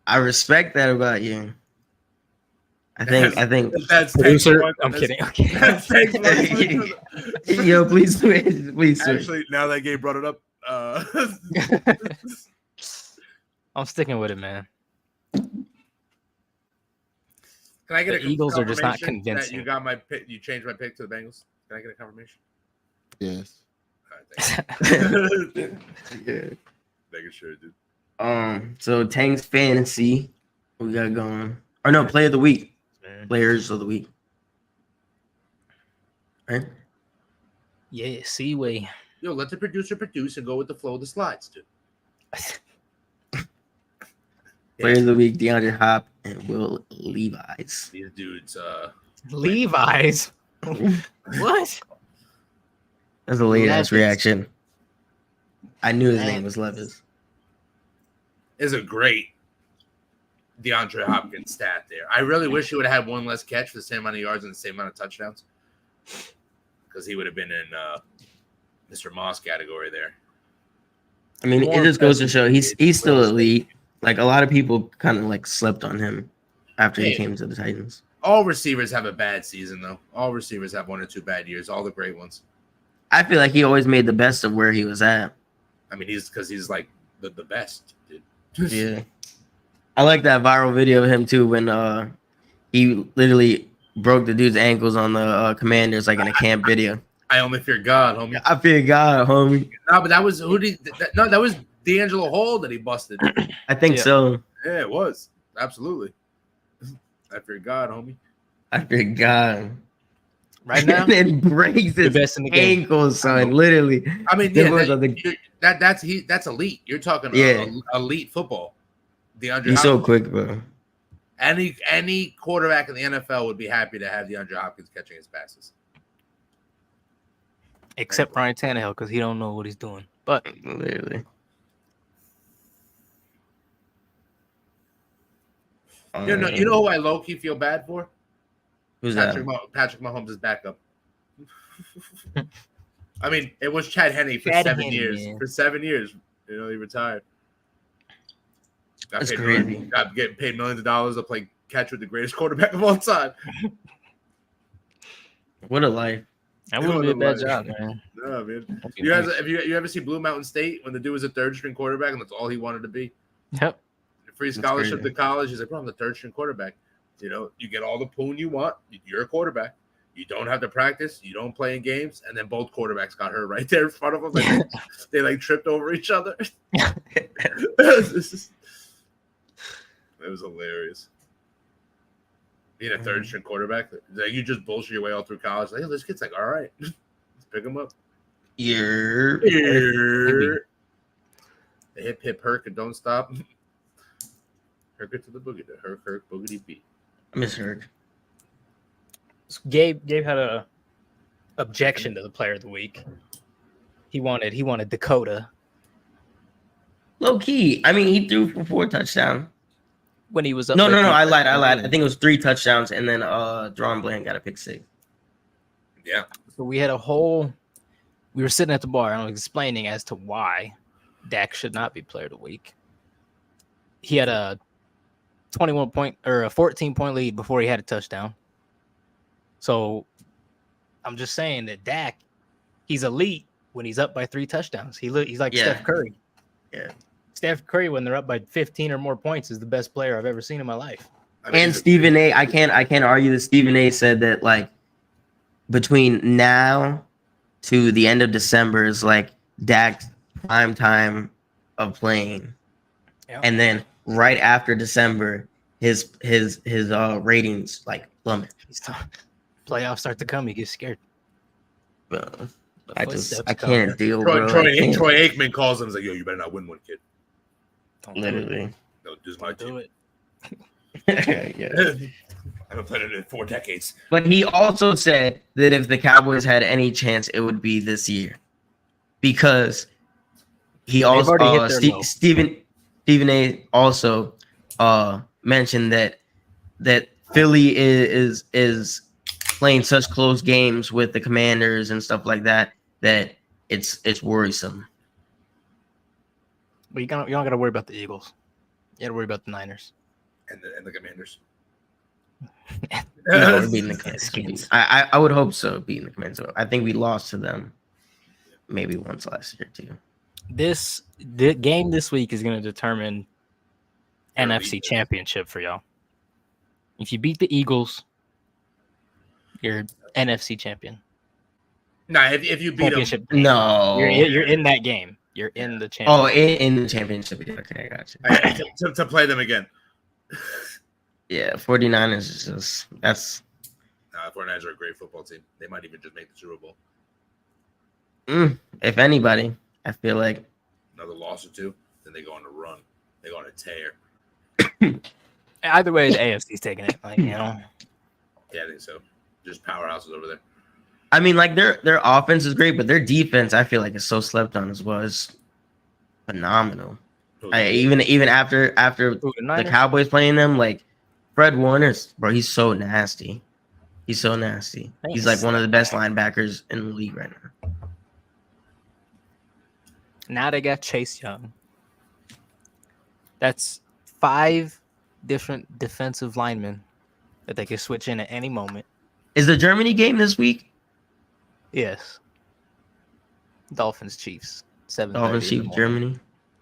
I respect that about you. I think that's producer. One, I'm that's, kidding. Okay. That's Yo, please switch. Please switch. Actually, now that Gabe brought it up, I'm sticking with it, man. Can I get The Eagles are just not confirmation convincing. that you got my pick? You changed my pick to the Bengals. Can I get a confirmation? Yes. All right, thank you. Yeah. Making sure, dude. So Tang's fantasy, we got going. Or no, play of the week. Players of the week. Right? Yeah, Seaway. Yo, let the producer produce and go with the flow of the slides, dude. Players of the week, DeAndre Hop and Will Levis. These dudes, Levi's. What? That's a late ass Levis. reaction. I knew his name was Levis. is a great DeAndre Hopkins stat there. I really wish he would have had one less catch for the same amount of yards and the same amount of touchdowns. because he would have been in Mr. Moss category there. I mean, More it just goes to impressive show he's still elite. Like a lot of people kind of like slept on him after he Hey. came to the Titans. All receivers have a bad season, though. All receivers have 1 or 2 bad years. All the great ones. I feel like he always made the best of where he was at. I mean, he's like the best, dude. Yeah. I like that viral video of him too when he literally broke the dude's ankles on the Commanders like in a camp video. I only fear God, homie. I fear God, homie. No, but that was that was D'Angelo Hall that he busted. I think Yeah. so. Yeah, it was. Absolutely. I fear God, homie. I fear God. Right now, And it breaks the his best in the game. ankles, son. Literally. I mean, There yeah, was that's elite. You're talking Yeah. elite football. DeAndre He's so Hopkins. quick, bro. Any quarterback in the NFL would be happy to have DeAndre Hopkins catching his passes. except Ryan Tannehill because he don't know what he's doing. But Literally. You know who I low key feel bad for? Who's Patrick that? Patrick Mahomes' backup. I mean, it was Chad Henne for Chad 7 Henne, years. man. For 7 years, he retired. That's crazy. Got getting paid millions of dollars to play catch with the greatest quarterback of all time. What a life. that wouldn't be a bad job, man. No, man. That'd be You guys, nice. have you ever seen Blue Mountain State when the dude was a third string quarterback and that's all he wanted to be? Yep. Free That's scholarship crazy. to college. He's like, bro, I'm the third string quarterback. You know, you get all the poon you want. You're a quarterback. You don't have to practice. You don't play in games. And then both quarterbacks got hurt right there in front of them. Like, they like tripped over each other. It was hilarious. Being a third string quarterback, like you just bullshit your way all through college. Like, this kid's like, all right, let's pick him up. You're The hip hip herc and don't stop. Herc it to the boogie. The herc boogity beat. I miss Herc. Gabe had a objection to the player of the week. He wanted Dakota Low key. I mean, he threw for 4 touchdowns. when he was up. No. by I lied. 3. I think it was 3 touchdowns, and then Dron Bland got a pick 6. Yeah. So we were sitting at the bar and I was explaining as to why Dak should not be player of the week. He had a 14-point lead before he had a touchdown. So I'm just saying that Dak, he's elite when he's up by 3 touchdowns. He's like Yeah. Steph Curry. Yeah. Steph Curry, when they're up by 15 or more points, is the best player I've ever seen in my life. I mean, And Stephen A. I can't argue that Stephen A. said that like between now to the end of December is like Dak's prime time of playing, Yeah. and then right after December, his ratings like plummet. Playoffs start to come, he gets scared. Bro, The I footsteps can't come. deal, bro. Troy I can't. Aikman calls him and is like, yo, you better not win one, kid. Don't do it. Literally. No, this is my Do team. it. Yeah. I haven't played it in 4 decades. But he also said that if the Cowboys had any chance, it would be this year, because he also already hit their low. Stephen A. also mentioned that Philly is playing such close games with the Commanders and stuff like that it's worrisome. But you don't got to worry about the Eagles. You got to worry about the Niners. And the Commanders. No, we're beating the Skins. Commanders. I would hope so. Beating the Commanders. I think we lost to them maybe once last year too. The game this week is going to determine Your NFC league. championship for y'all. If you beat the Eagles, you're NFC champion. Nah, if you beat them, Championship. No. You're in that game. You're in the championship. Oh, in the championship. Okay, I got you. to play them again. Yeah, 49ers is just that's Nah, the 49ers are a great football team. They might even just make the Super Bowl. if anybody, I feel like Another loss or 2, then they go on a run. They go on a tear. Either way, the AFC's taking it. Like, Yeah, I think so. Just powerhouses over there. I mean, like their offense is great, but their defense I feel like is so slept on as well. It's phenomenal. Even after Ooh, the the Niners. Cowboys playing them, like Fred Warner's bro, he's so nasty. He's so nasty. Thanks. He's like one of the best linebackers in the league right now. Now they got Chase Young. That's 5 different defensive linemen that they can switch in at any moment. Is the Germany game this week? Yes. Dolphins Chiefs. 7:30 Dolphins, in the Chiefs, morning. Germany.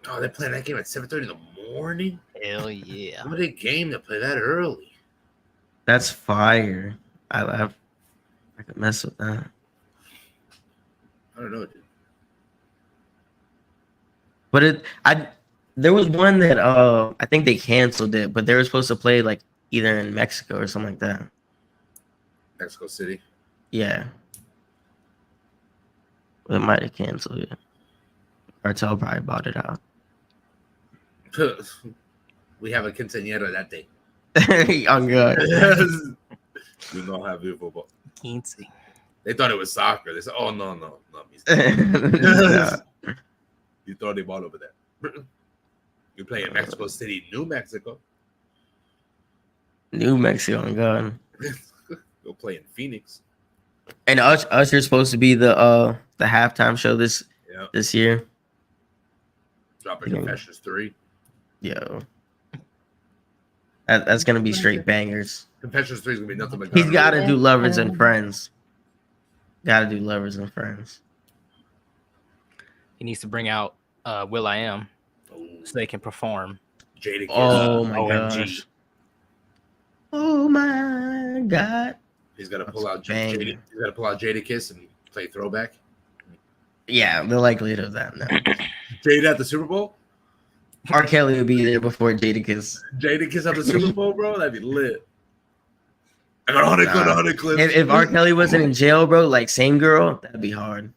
Oh, they're playing that game at 7:30 in the morning. Hell yeah. What a game to play that early. That's fire. I could mess with that. I don't know, dude. But there was one that I think they canceled it, but they were supposed to play like either in Mexico or something like that. Mexico City. Yeah. They might have canceled it. Cartel probably bought it out. We have a quinceañera that day. Oh god. We don't have good football. Quince. They thought it was soccer. They said, "Oh no, Yeah. you throw the ball over there." You play in Mexico City, New Mexico. New Mexico, oh god. Go play in Phoenix. And Usher's supposed to be the halftime show this year. Dropping Confessions 3. Yo. That's gonna be straight bangers. Confessions 3 is gonna be nothing but. He's got to do Lovers and Friends. Got to do Lovers and Friends. He needs to bring out Will.i.am so they can perform. Jada. Oh my OMG. gosh. Oh my god. He's got to pull out Bang. Jada. He's got to pull out Jada Kiss and play throwback. Yeah, the likelihood of that. No. Jada at the Super Bowl. R. Kelly would be there before Jadakiss. Jada Kiss at the Super Bowl, bro. That'd be lit. I got 100 clips. If R. Kelly wasn't in jail, bro, like Same Girl, that'd be hard.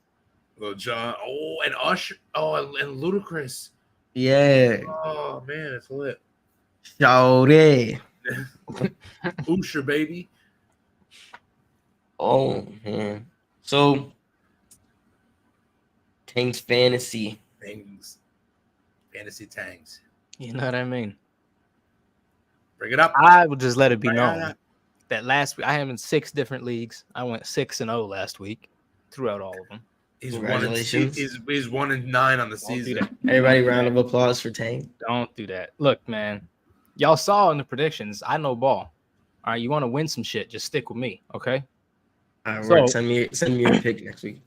Lil Jon. Oh, and Usher. Oh, and Ludacris. Yeah. Oh man, it's lit. Shawty. Usher, baby. Oh man. So Tank's fantasy. Things. Fantasy tangs. You know what I mean? Bring it up. I will just let it be Bring known it up. that last week I am in 6 different leagues. I went 6-0 last week throughout all of them. He's Congratulations. He's 1-9 on the Don't do season. that. Everybody, round of applause for Tank. Don't do that. Look, man, y'all saw in the predictions. I know ball. All right, you want to win some shit? Just stick with me, okay? All right, So- word. Send me your pick next week.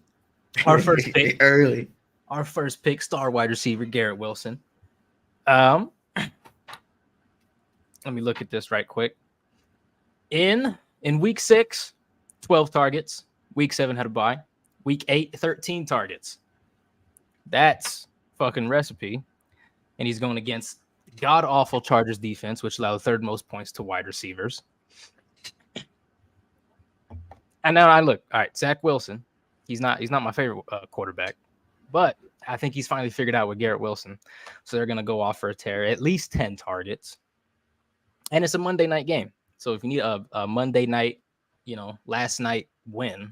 Our first pick. Early. Our first pick, star wide receiver Garrett Wilson. Let me look at this right quick. In week 6, 12 targets. Week 7 had a bye. Week 8, 13 targets. That's fucking recipe. And he's going against god awful Chargers defense, which allowed the 3rd most points to wide receivers. And now I look, all right, Zach Wilson. He's not my favorite quarterback, but I think he's finally figured out with Garrett Wilson. So they're going to go off for a tear, at least 10 targets. And it's a Monday night game. So if you need a Monday night, last night win,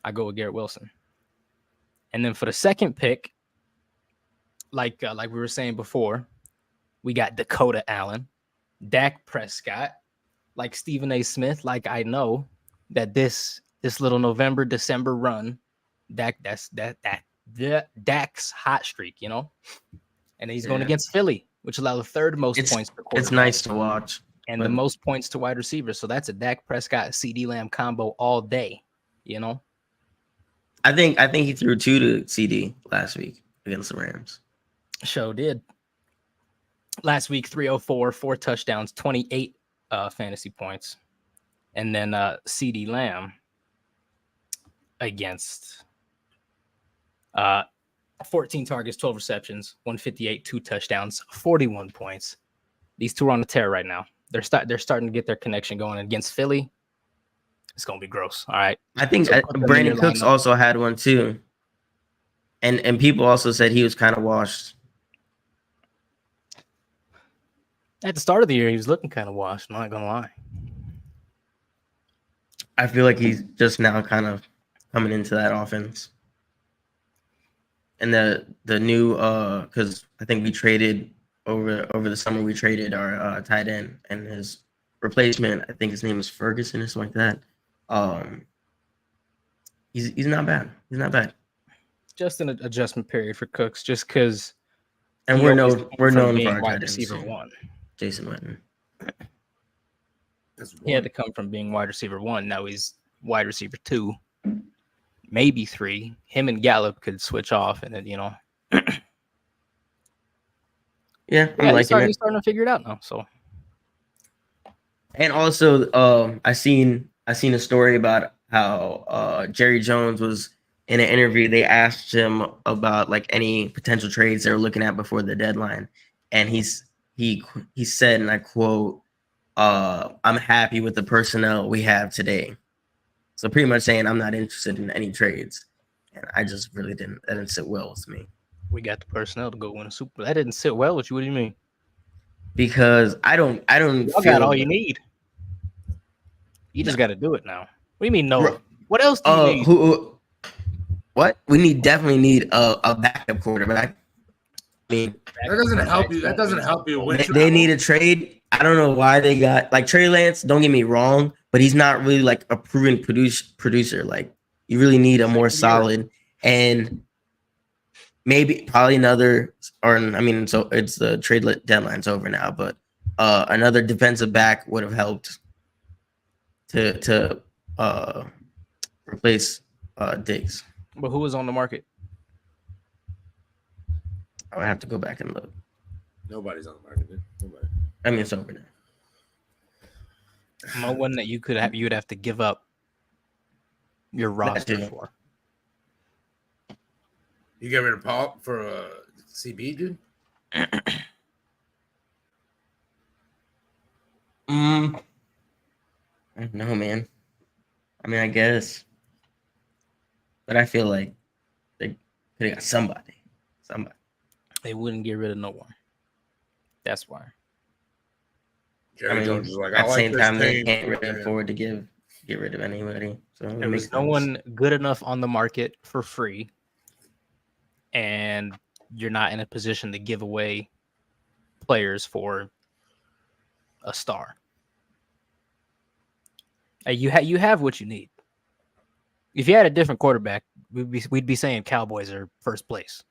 I go with Garrett Wilson. And then for the second pick, like we were saying before, we got Dakota Allen, Dak Prescott, like Stephen A. Smith. Like I know that this little November, December run, Dak's hot streak, and he's going against Philly, which allowed the 3rd most points per quarter. It's nice to watch. And the most points to wide receivers. So that's a Dak Prescott CD Lamb combo all day, I think he threw 2 to CD last week against the Rams. Show did. Last week, 304, 4 touchdowns, 28 fantasy points. And then CD Lamb against 14 targets, 12 receptions, 158, 2 touchdowns, 41 points. These two are on the tear right now. They're starting to get their connection going against Philly. It's going to be gross. All right. I think So put them in Brandon your Cooks lineup. also had one too. And people also said he was kind of washed. At the start of the year, he was looking kind of washed. I'm not going to lie. I feel like he's just now kind of coming into that offense. And the new because I think we traded over the summer, we traded our tight end, and his replacement. I think his name is Ferguson or something like that. He's not bad. He's not bad. Just an adjustment period for Cooks, just because. And we're known for our wide tight ends, receiver too. one. Jason Witten. He had to come from being wide receiver one. Now he's wide receiver 2, maybe 3. Him and Gallup could switch off, and then Yeah, I'm he's liking starting it. to figure it out now. So, And also, I seen a story about how Jerry Jones was in an interview. They asked him about like any potential trades they were looking at before the deadline, and he said, and I quote, "I'm happy with the personnel we have today." So pretty much saying I'm not interested in any trades, and I just really that didn't sit well with me we got the personnel to go win a Super Bowl. That didn't sit well with you. What do you mean? because I don't Y'all feel got all you need. You just got to do it now. What do you mean, no? Bro, What else do you need? What we definitely need a backup quarterback. I mean, That doesn't help you. That doesn't help you win. they need a trade. I don't know why they got like Trey Lance. Don't get me wrong, but he's not really like a proven producer. Like you really need a more solid and maybe probably another. Or I mean, so it's the trade deadline's over now, but another defensive back would have helped to replace Diggs. But who was on the market? I would have to go back and look. Nobody's on the market, dude. Nobody. I mean, it's over now. No one that you would have to give up your roster too. for. You get rid of Paul for a CB, dude? I don't know, man. I mean, I guess, but I feel like they could have got somebody. They wouldn't get rid of no one. That's why. Jerry Jones is like, at I the like same this time, they team. can't really afford to get rid of anybody. So There was no one good enough on the market for free, and you're not in a position to give away players for a star. You have what you need. If you had a different quarterback, we'd be saying Cowboys are first place.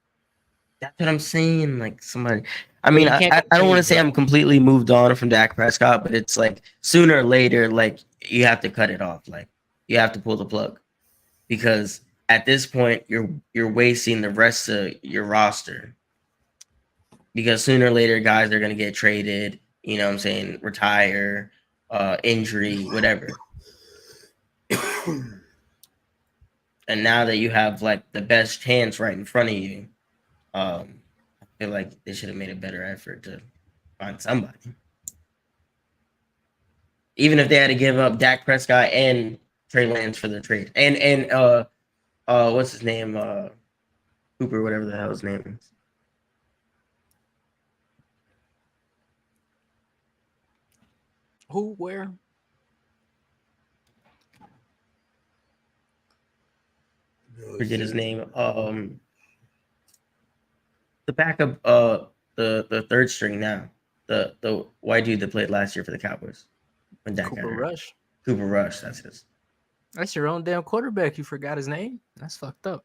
That's what I'm saying. Like somebody, I mean, you can't I don't want to say change, I'm completely moved on from Dak Prescott, but it's like sooner or later, like you have to cut it off. Like you have to pull the plug because at this point, you're wasting the rest of your roster. Because sooner or later, guys are gonna get traded. You know what I'm saying? Retire, injury, whatever. And now that you have like the best chance right in front of you, I feel like they should have made a better effort to find somebody. Even if they had to give up Dak Prescott and Trey Lance for the trade. And what's his name? Cooper, whatever the hell his name is. Who? Where? Forget his name. The backup, the third string now. The white dude that played last year for the Cowboys. When Dak got Cooper hurt. Rush. Cooper Rush, that's his. That's your own damn quarterback. You forgot his name. That's fucked up.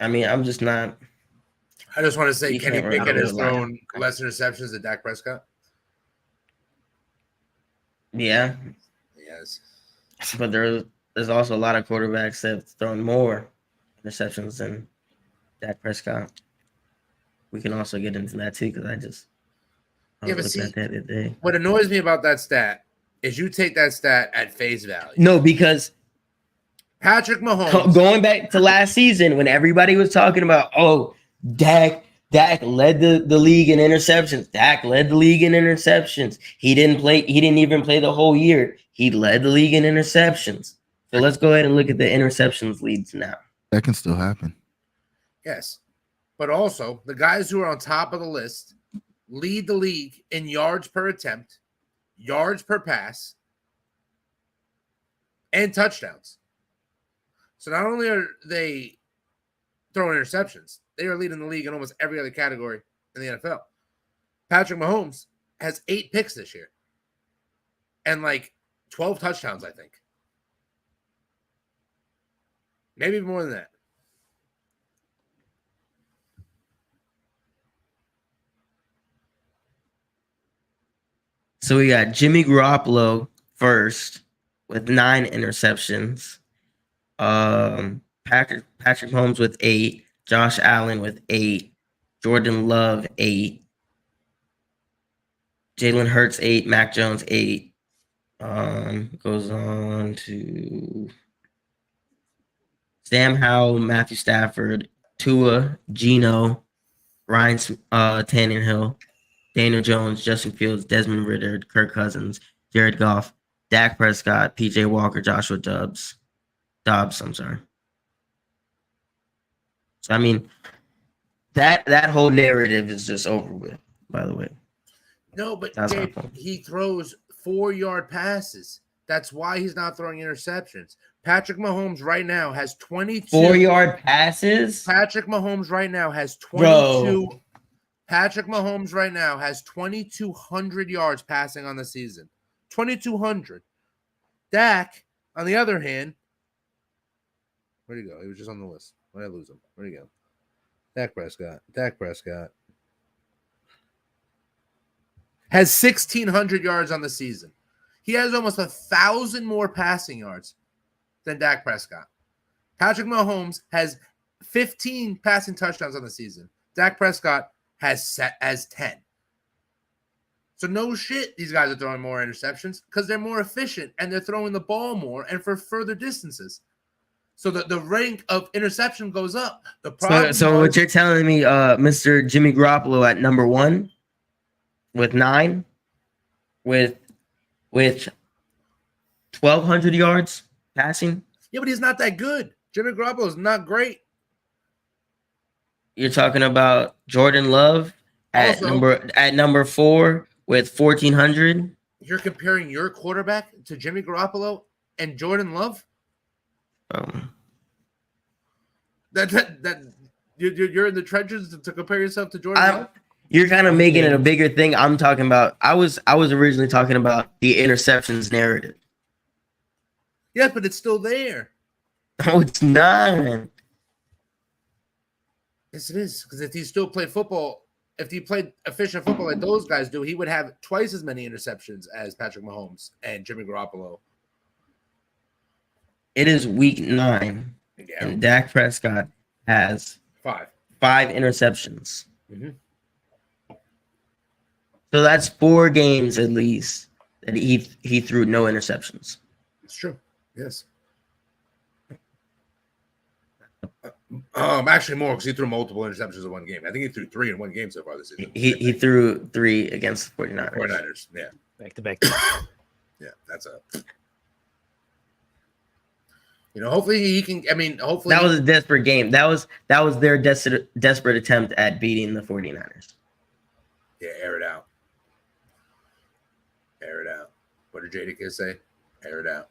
I mean, I'm just not. I just want to say You Kenny can't Pickett really has rely on thrown less interceptions than Dak Prescott. Yeah, Yes. but there's also a lot of quarterbacks that have thrown more interceptions than Dak Prescott. We can also get into that too because I was Yeah, but looking see, at that the other day. what annoys me about that stat is you take that stat at face value. No, because Patrick Mahomes. going back to last season when everybody was talking about, oh, Dak led the league in interceptions. Dak led the league in interceptions. He didn't even play the whole year. He led the league in interceptions. So let's go ahead and look at the interceptions leads now. That can still happen. Yes. But also, the guys who are on top of the list lead the league in yards per attempt, yards per pass, and touchdowns. So not only are they throwing interceptions, they are leading the league in almost every other category in the NFL. Patrick Mahomes has 8 picks this year. and like 12 touchdowns, I think. Maybe more than that. So we got Jimmy Garoppolo first with 9 interceptions. Patrick Mahomes with 8. Josh Allen with 8. Jordan Love 8. Jalen Hurts 8. Mac Jones 8. Goes on to Sam Howell, Matthew Stafford, Tua, Geno, Ryan Tannehill, Daniel Jones, Justin Fields, Desmond Ridder, Kirk Cousins, Jared Goff, Dak Prescott, PJ Walker, Joshua Dobbs. I'm sorry. So I mean, that whole narrative is just over with. By the way, No, but That's Gabe, my point. he throws 4-yard passes. That's why he's not throwing interceptions. Patrick Mahomes right now has 22 4-yard passes. Patrick Mahomes right now has 22. Bro. Patrick Mahomes right now has 2,200 yards passing on the season. 2,200. Dak, on the other hand, where'd he go? He was just on the list. Where'd I lose him? Where'd he go? Dak Prescott has 1,600 yards on the season. He has almost 1,000 more passing yards than Dak Prescott. Patrick Mahomes has 15 passing touchdowns on the season. Dak Prescott has 10. So no shit, these guys are throwing more interceptions because they're more efficient and they're throwing the ball more and for further distances. So the rank of interception goes up. The problem So what you're telling me, Mr. Jimmy Garoppolo at number 1 with 9, with 1,200 yards passing. Yeah, but he's not that good. Jimmy Garoppolo is not great. You're talking about Jordan Love at number 4 with 1,400. You're comparing your quarterback to Jimmy Garoppolo and Jordan Love? That you're in the trenches to compare yourself to Jordan Love? You're kind of making it a bigger thing. I'm talking about. I was originally talking about the interceptions narrative. Yeah, but it's still there. No, it's not. Yes, it is. Because if he still played football, if he played efficient football like those guys do, he would have twice as many interceptions as Patrick Mahomes and Jimmy Garoppolo. It is week 9, and Dak Prescott has 5 interceptions. Mm-hmm. So that's 4 games at least that he threw no interceptions. It's true. Yes. Actually more because he threw multiple interceptions in one game. I think he threw 3 in one game so far this season. He threw 3 against the 49ers. 49ers, yeah. Back to back. Yeah, that's a. Hopefully he can. I mean, hopefully that was a desperate game. That was their desperate attempt at beating the 49ers. Yeah, air it out. Air it out. What did Jadakiss say? Air it out.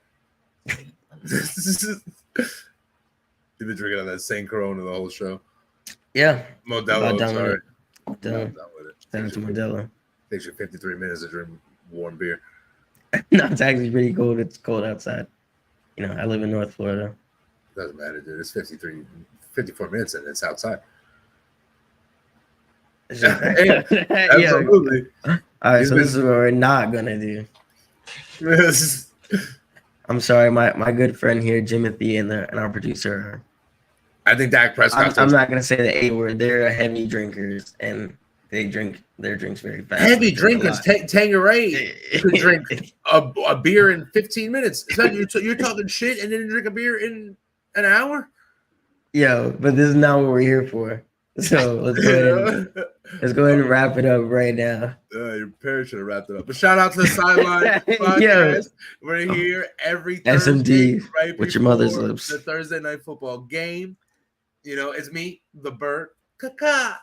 You've been drinking on that same Corona the whole show. Yeah. Modelo, sorry. Done with it. Send it to Modelo. Takes you 53 minutes to drink warm beer. No, it's actually pretty cold. It's cold outside. I live in North Florida. Doesn't matter, dude. It's 54 minutes and it's outside. Hey, absolutely. All right, so this is what we're not gonna do. I'm sorry, my good friend here, Jimothy, and our producer. I think Dak Prescott. I'm not gonna say the A word. They're heavy drinkers, and they drink their drinks very fast. Heavy drinkers. Tangeray could drink a beer in 15 minutes. So you're talking shit and then drink a beer in an hour? Yo, but this is not what we're here for. So let's go ahead and wrap it up right now. Your parents should have wrapped it up. But shout out to the Sidelined podcast. We're here every Thursday, SMD right with your mother's before lips. The Thursday night football game. It's me, the bird, Kaka.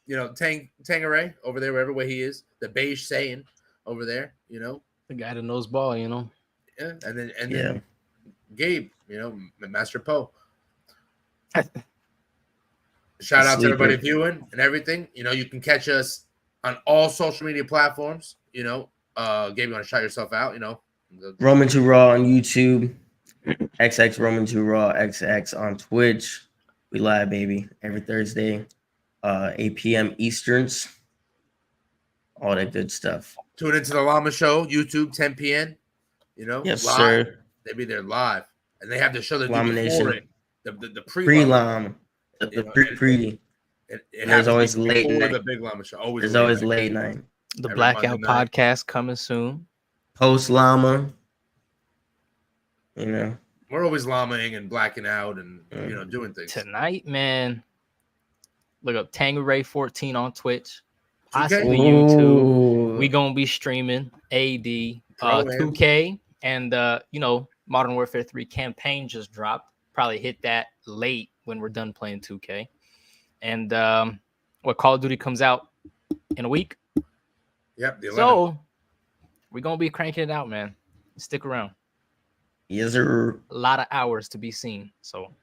Tangeray over there, wherever way he is. The beige saying over there. The guy that knows ball. Yeah, and then Gabe. Master Poe. Shout out to everybody viewing and everything. You can catch us on all social media platforms. game you want to shout yourself out, you know. Roman 2 Raw on YouTube. XX Roman 2 Raw XX on Twitch. We live, baby, every Thursday, 8 p.m. Easterns. All that good stuff. Tune into the Llama Show, YouTube, 10 p.m. You know, Yes, live. sir. They be there live, and they have the show that do Llama before Nation. it, the Pre-Lam. The You know, pre. It There's happens always before late night. the Big Llama Show. There's late always night. late night. The Every Blackout Monday night. podcast coming soon. Post Llama. You know. We're always llamaing and blacking out and you know doing things. Tonight, man. Look up Tangeray 14 on Twitch. 2K? Possibly YouTube. Ooh. We gonna be streaming AD, Pro 2K, and you know, Modern Warfare 3 campaign just dropped. Probably hit that late when we're done playing 2K. And what Call of Duty comes out in a week. Yep. The 11th. So we're gonna be cranking it out, man. Stick around. Yes, sir. A lot of hours to be seen. So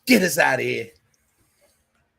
Get us out of here.